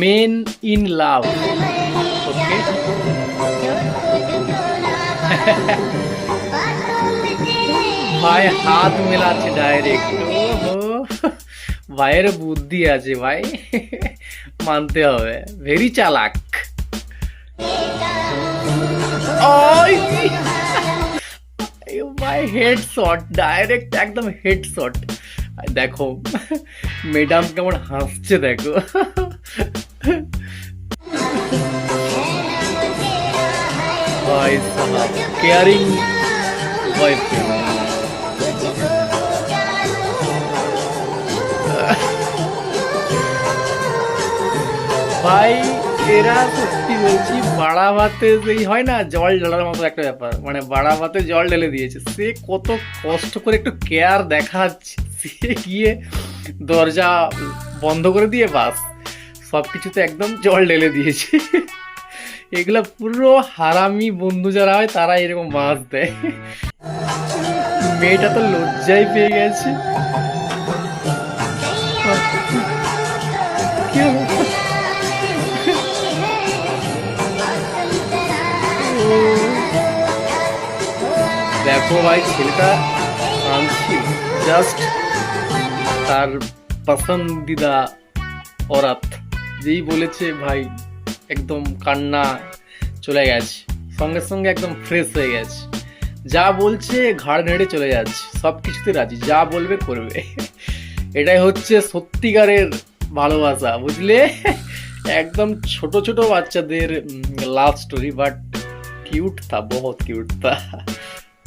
Men in love. ওকে, ভাই হাত মেলাচ্ছে direct. ওহো, ভাইয়ের বুদ্ধি আছে ভাই, মানতে হবে, ভেরি চালাক। ওই ভাই হেড শট ডাইরেক্ট, একদম হেড শট। দেখো ম্যাডাম কেমন হাসছে দেখো। ভাই সাহাব কেয়ারিং বয়ফ্রেন্ড। ভাই এরা সত্যি বলছি বাড়া ভাতে সেই হয় না জল ঢালার মতো একটা ব্যাপার, মানে বাড়া ভাতে জল ঢেলে দিয়েছে। সে কত কষ্ট করে একটু কেয়ার দেখাচ্ছে, সে গিয়ে দরজা বন্ধ করে দিয়ে বাস সব কিছুতে একদম জল ঢেলে দিয়েছে। এগুলা পুরো হারামি বন্ধু যারা হয় তারা এরকম মাছ দেয়। মেয়েটা তো লজ্জায় পেয়ে গেছে। কি হলো? দেখো ভাই ছেলেটা কাঁদছিল, জাস্ট তার পসন্দিদা অরাত যেই বলেছে ভাই একদম কান্না চলে গেছে, সঙ্গে সঙ্গে একদম ফ্রেশ হয়ে গেছে। যা বলছে ঘাড় নেড়ে চলে যাচ্ছে, সব কিছুতে রাজি, যা বলবে করবে। এটাই হচ্ছে সত্যিকারের ভালোবাসা, বুঝলে? একদম ছোট ছোট বাচ্চাদের লাভ স্টোরি, বাট क्यूट था, बहुत क्यूट था।